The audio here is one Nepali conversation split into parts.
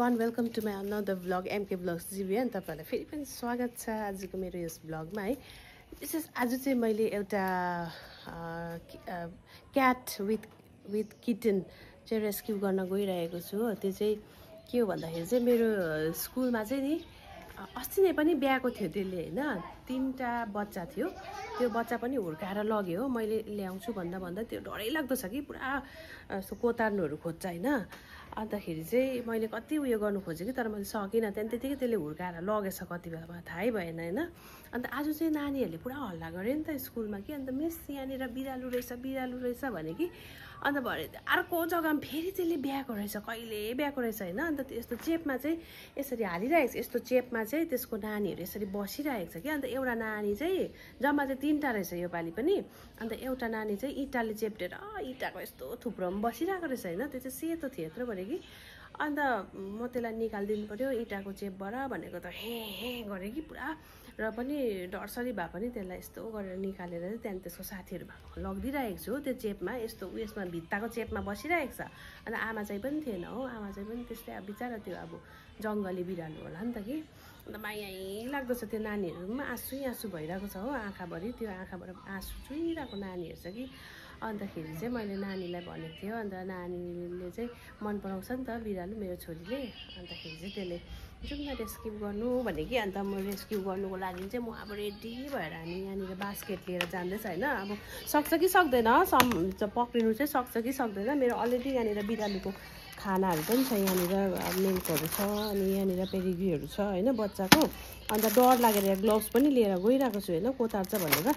everyone, welcome to my another vlog MK Vlogs GBN तपाईहरुलाई फेरि पनि स्वागत छ आजको मेरो यस भ्लगमा है। विशेष आज चाहिँ मैले एउटा क्याट विथ किटन चाहिँ रेस्क्यु गर्न गइरहेको छु। त्यो चाहिँ के हो भन्दाखेरि चाहिँ मेरो स्कुलमा चाहिँ नि अस्ति नै पनि ब्याएको थियो त्यसले हैन, 3टा बच्चा थियो। त्यो बच्चा पनि हुर्काएर लग्यो। मैले ल्याउँछु भन्दा त्यो डरै लाग्दो छ कि पुरा कोतार्नुहरु खोज्छ हैन। अन्तखेरि चाहिँ मैले कति उयो गर्नु खोजेँ कि तर मैले सकिनँ। त्यतिकै त्यसले हुर्काएर लगेछ कति बेलामा थाहै भएन हैन। अन्त आज चाहिँ नानीहरुले पुरा हल्ला गरे नि त स्कुलमा कि अन्त मिस यहाँनिर बिरालु रहेछ भने कि अन्त भरे अर्को जग्गामा फेरि त्यसले ब्याएको रहेछ, कहिले ब्याएको रहेछ हैन। अन्त यस्तो चेपमा चाहिँ यसरी हालिरहेको छ, यस्तो चेपमा चाहिँ त्यसको नानीहरु यसरी बसिरहेको छ कि। अन्त एउटा नानी चाहिँ जम्मा चाहिँ 3टा रहेछ यो पालि पनि। अन्त एउटा नानी चाहिँ इटाले चेप्टेर इटाको यस्तो थुप्रोमा बसिरहेको रहेछ हैन। त्यो चाहिँ सेतो थियो यत्रो भने कि। अन्त म त्यसलाई निकाल्दिनु पर्यो इटाको चेपबाट भनेको त हे गरे कि पुरा। र पनि डरसरी भए पनि त्यसलाई यस्तो गरेर निकालेर चाहिँ त्यहाँदेखि त्यसको साथीहरु लगिदिरहेको छु। त्यो चेपमा यस्तो उयसमा भित्ताको चेपमा बसिरहेको छ। अन्त आमा चाहिँ पनि थिएन हो, आमा चाहिँ पनि त्यस्तै अब बिचारा त्यो अब जङ्गली बिरालो होला नि त कि। अन्त मायै लाग्दो छ त्यो नानीहरु पनि आँसु भइरहेको छ हो आँखाभरि। त्यो आँखाबाट आँसु चुइरहेको नानीहरु छ कि। अन्तखेरि चाहिँ मैले नानीलाई भनेको थियो। अन्त नानीले चाहिँ मन पराउँछ नि त बिरालो मेरो छोरीले। अन्तखेरि चाहिँ त्यसले जाउँ न रेस्क्यु गर्नु भने कि। अन्त म रेस्क्यु गर्नुको लागि चाहिँ म अब रेडी भएर हामी यहाँनिर बास्केट लिएर जाँदैछ हैन। अब सक्छ कि सक्दैन, पक्रिनु चाहिँ सक्छ कि सक्दैन। मेरो अलरेडी यहाँनिर बिरालोको खानाहरु पनि छ, यहाँनिर मिल्कहरु छ, अनि यहाँनिर पेडिग्रीहरु छ हैन बच्चाको। अन्त डर लागेर ग्लोभ्स पनि लिएर गइरहेको छु हैन कोतार्छ भनेर।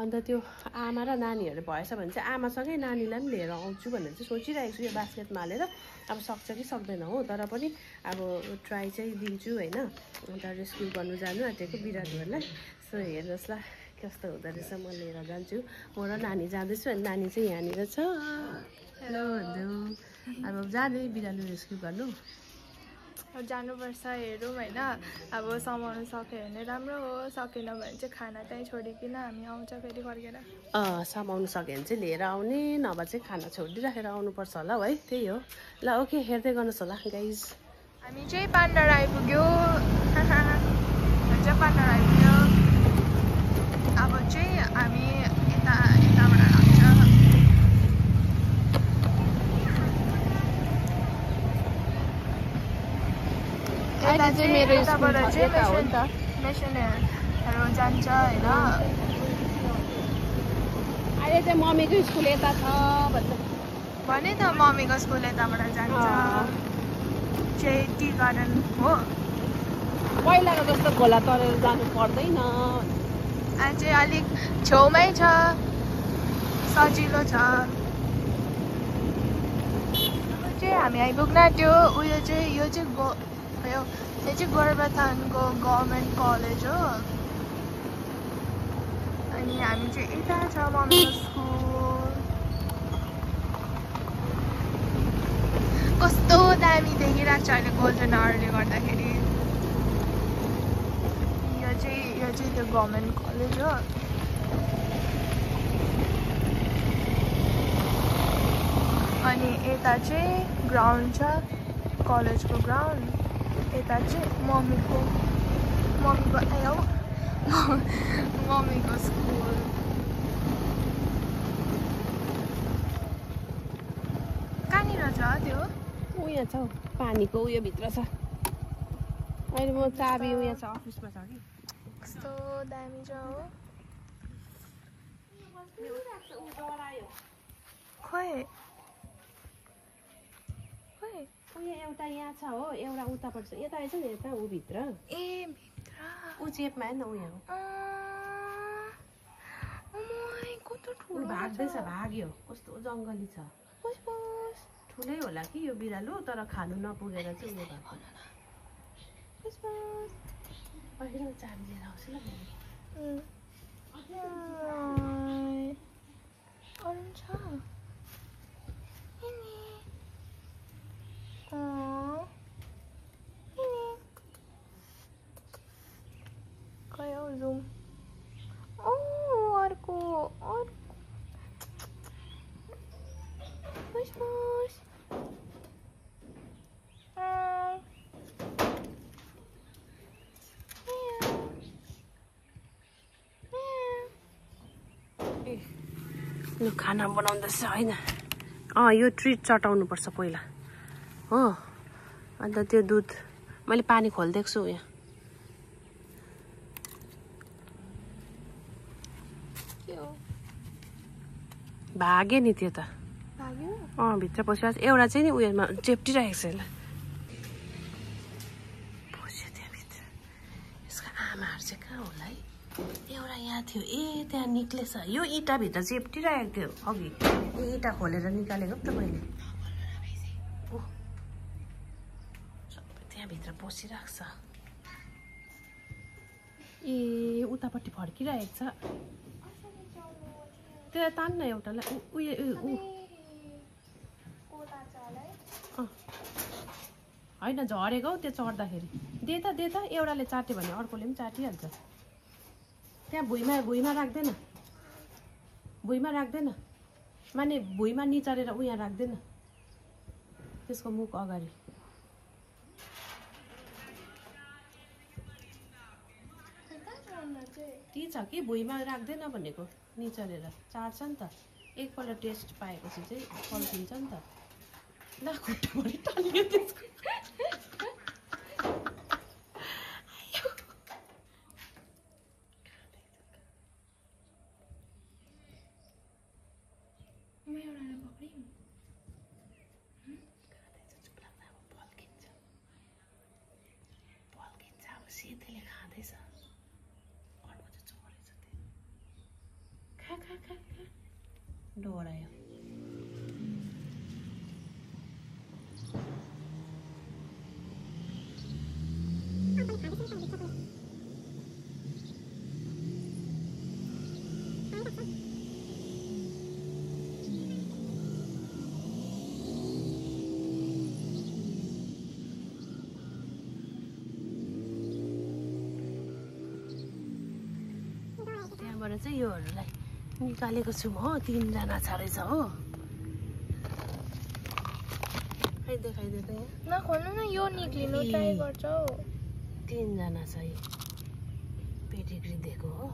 अन्त त्यो आमा र नानीहरु भएछ भने चाहिँ आमासँगै नानीलाई पनि लिएर आउँछु भनेर चाहिँ सोचिरहेको छु यो बास्केटमा हालेर। अब सक्छ कि सक्दैन हो, तर पनि अब ट्राई चाहिँ दिन्छु हैन। अन्त रेस्क्यु गर्नु जानु आँटेको बिरालोहरुलाई। सो हेर्नुस् ल कस्तो हुँदो रहेछ। म लिएर जान्छु, म र नानी जाँदैछु। अनि नानी चाहिँ यहाँनिर छ। हेलो भन्नु। अब जाने बिरालो रेस्क्यु गर्नु जानुपर्छ हेरौँ हैन। अब समाउनु सक्यो भने राम्रो हो, सकेन भने चाहिँ खाना त्यहीँ छोडिकन हामी आउँछ फेरि फर्केर। समाउनु सक्यो भने चाहिँ लिएर आउने, नभए चाहिँ खाना छोडिदिइराखेर आउनुपर्छ होला है। त्यही हो ल। ओके हेर्दै गर्नुहोस् होला गाइज। हामी चाहिँ पान्डर आइपुग्यो। पान्डर आइपुग्यो। अब चाहिँ हामी यताबाट लाग्छ। यता चाहिँ मेरो यताबाट चाहिँ मेसिनहरू जान्छ हैन। अहिले चाहिँ मम्मीको स्कुल यता छ भने त मम्मीको स्कुल यताबाट जान्छ। चाहिँ टी गार्डन हो। पहिलाको जस्तो खोला तरेर जानु पर्दैन। चाहिँ अलिक छेउमै छ, सजिलो छ। चाहिँ हामी आइपुग्न त्यो उयो चाहिँ यो चाहिँ गोरुबथानको गभर्मेन्ट कलेज हो। अनि हामी चाहिँ यता छ मम्मीको स्कुल। कस्तो दामी देखिरहेको छ अहिले गोल्डन आवरले गर्दाखेरि। यो चाहिँ त्यो गभर्मेन्ट कलेज हो। अनि यता चाहिँ ग्राउन्ड छ, कलेजको ग्राउन्ड। यता चाहिँ मम्मीको स्कुल। कहाँनिर छ त्यो? उयो छ पानीको उयो भित्र छ। अहिले म चाबी उयो छ अफिसमा छ कि। कस्तो दामी छ हो। खोइ उयो एउटा यहाँ छ हो, एउटा उतापट्टि छ। यता आएछ नि यता ऊ भित्र। ए भित्र ऊ चेपमा हैन उयो कस्तो ठुलो भाग्दैछ, भाग्यो। कस्तो जङ्गली छ। ठुलै होला कि यो बिरालो, तर खानु नपुगेर चाहिँ उयो भएको। अहिले चाबी लिएर आउँछु ल मैले। लु खाना बनाउँदैछ होइन यो ट्रिट चटाउनु पर्छ पहिला हो अन्त त्यो दुध मैले पानी खोलिदिएको छु यहाँ भाग्यो नि त्यो त भित्र पसिरहेको छ एउटा चाहिँ नि उयोमा चेप्टिरहेको छ यसलाई पस्यो त्यहाँभित्र यसको आमाहरू चाहिँ कहाँ होला है एउटा यहाँ थियो त्यहाँ निक्लेछ यो इँटाभित्र चेप्टिरहेको थियो अघि इँटा खोलेर निकालेको पो त मैले सबै त्यहाँभित्र पसिरहेको छ उतापट्टि फर्किरहेको छ त्यो तान्न एउटालाई होइन झरेको हौ त्यो चढ्दाखेरि दे त एउटाले चाट्यो भने अर्कोले पनि चाटिहाल्छ त्यहाँ भुइँमा राख्दैन माने भुइँमा निचारेर उहाँ राख्दैन त्यसको मुख अगाडि ती छ कि भुइँमा राख्दैन भनेको निचरेर चाट्छ नि त एकपल्ट टेस्ट पाएपछि चाहिँ फर्किन्छ नि त ल खुट्टाभरि टाल्यो त्यसको सेतेले खाँदैछ अर्को चाहिँ चोरेछ त्यो खा डोरायो त्यहाँबाट चाहिँ योहरूलाई निकालेको छु म 3 जना छ रहेछ हो खाइदे त नखोल्नु न यो निक्लिनु ट्राई गर्छ हौ 3 जना छ यो पेडिग्री दिएको हो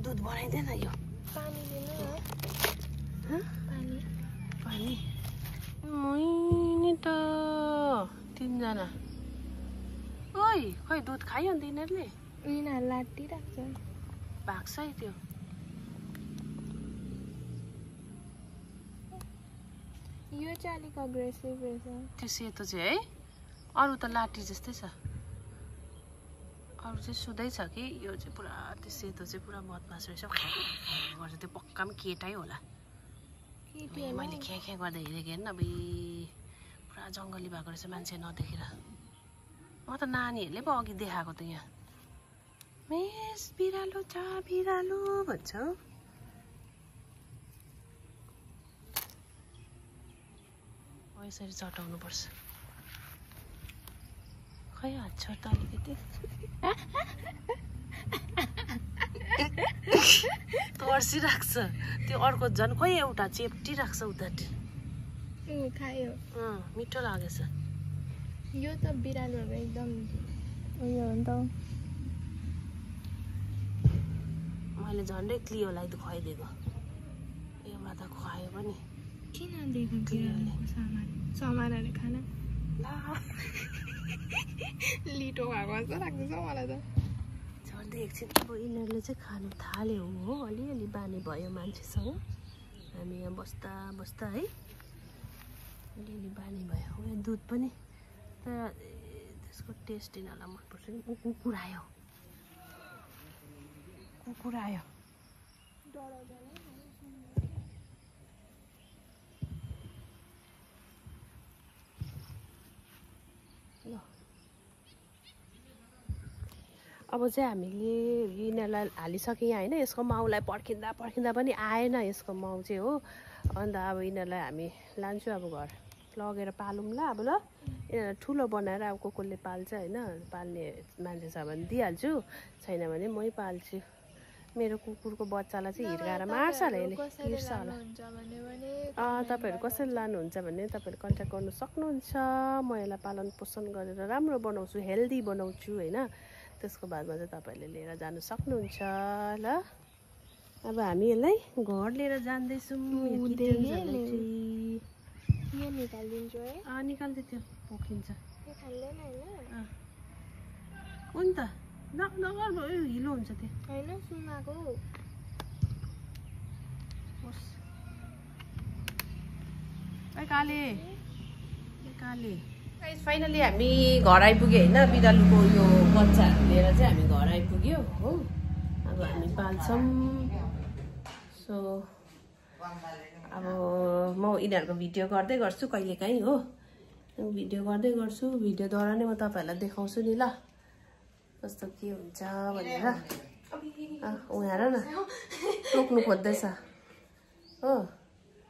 दुध बनाइदेन यो पानी दिनु न पानी नि त 3 जना ओइ खै दुध खायो अन्त यिनीहरूले यिनीहरू लाटिराख्छ भाग्छ है त्यो यो चाहिँ अलिक अग्रेसिभ रहेछ त्यो सेतो चाहिँ है अरू त लाटी जस्तै छ अरू चाहिँ सुधै छ कि यो चाहिँ पुरा त्यो सेतो चाहिँ पुरा बदमास रहेछ गर्छ त्यो पक्का पनि केटै होला मैले ख्या गर्दा हेरेको हेर्न अब पुरा जङ्गली भएको रहेछ मान्छे नदेखेर म त नानीहरूले पो अघि देखाएको त यहाँ मिस बिरालो छ बिरालो भन्छ यसरी चटाउनु पर्छ खै हात छोड त अलिकति तर्सिरहेको छ त्यो अर्को झन् खोइ एउटा चेप्टिरहेको छ उताटी खायो मिठो लागेछ यो त बिरालोहरू एकदम उयो हो नि त मैले झन्डै क्लियोलाई त खुवाइदिएको योमा त खुवायो पनि किन दिएको बिरालोको सामानहरू खान लिटो भएको जस्तो लाग्दैछ मलाई त झन्डै एकछिन अब यिनीहरूले चाहिँ खानु थाल्यो हो अलिअलि बानी भयो मान्छेसँग हामी यहाँ बस्दा बस्दा है अलिअलि बानी भयो यो दुध पनि तर त्यसको टेस्ट यिनीहरूलाई मनपर्छ नि कुकुर आयो अब चाहिँ हामीले यिनीहरूलाई हालिसक्यौँ यहाँ होइन यसको माउलाई पर्खिँदा पनि आएन यसको माउ चाहिँ हो अन्त अब यिनीहरूलाई हामी लान्छु अब घर लगेर पालौँ ल अब ल यिनीहरूलाई ठुलो बनाएर अब कसले पाल्छ होइन पाल्ने मान्छे छ भने दिइहाल्छु छैन भने मै पाल्छु मेरो कुकुरको बच्चालाई चाहिँ हिर्काएर मार्छ होला यसले हिर्छ होला तपाईँहरू कसरी लानुहुन्छ भने तपाईँहरू कन्ट्याक्ट गर्नु सक्नुहुन्छ म यसलाई पालन पोषण गरेर राम्रो बनाउँछु हेल्दी बनाउँछु होइन त्यसको बादमा चाहिँ तपाईँहरूले लिएर जानु सक्नुहुन्छ ल अब हामी यसलाई घर लिएर जाँदैछौँ। यो निकालिदिन्छु है। निकाल्दै त्यो पोखिन्छ। यो खाल्दैन होइन? हो नि त। नगर हिलो हुन्छ त्यो। होइन सुनाको। काले फाइनली हामी घर आइपुग्यो होइन। बिरालुको यो बच्चाहरू लिएर चाहिँ हामी घर आइपुग्यो हो। अब हामी पाल्छौँ। सो अब म यिनीहरूको भिडियो गर्दै गर्छु कहिलेकाहीँ हो। भिडियो गर्दै गर्छु। भिडियोद्वारा नै म तपाईँहरूलाई देखाउँछु नि ल कस्तो के हुन्छ भनेर। उहाँ न रोक्नु खोज्दैछ हो।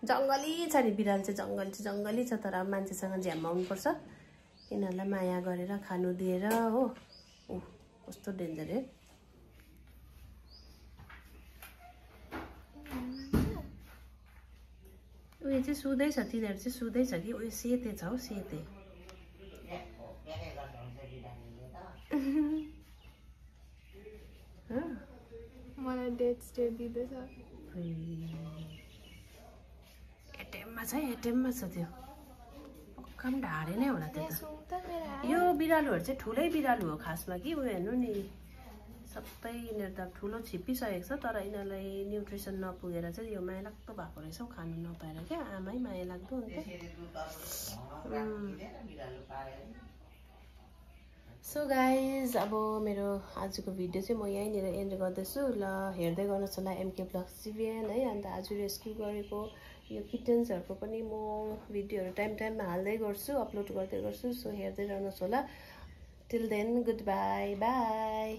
जङ्गली छ नि बिराल चाहिँ जङ्गली छ। तर अब मान्छेसँग झ्याम्माउनुपर्छ। यिनीहरूलाई माया गरेर खानु दिएर हो। कस्तो डेन्जर है। उयो चाहिँ सुत्दैछ। तिनीहरू चाहिँ सुत्दैछ कि उयो सेते छ हौ सेते। मलाई डेट स्टे दिँदैछ। एटिएममा छ त्यो। पक्का पनि ढाडे नै होला त्यो त। यो बिरालुहरू चाहिँ ठुलै बिरालु हो खासमा कि। उयो हेर्नु नि सबै यिनीहरू त ठुलो छिप्पिसकेको छ। तर यिनीहरूलाई न्युट्रिसन नपुगेर चाहिँ यो माया लाग्दो भएको रहेछ हौ खानु नपाएर क्या। आमै माया लाग्दो अन्त। सो गाइज अब मेरो आजको भिडियो चाहिँ म यहीँनिर एन्ड गर्दैछु ल। हेर्दै गर्नुहोस् होला MK Vlogs CVN है। अन्त आज रेस्क्यु गरेको यो किटन्सहरूको पनि म भिडियोहरू टाइममा हाल्दै गर्छु, अपलोड गर्दै गर्छु। सो हेर्दै रहनुहोस् होला। Till then good bye by.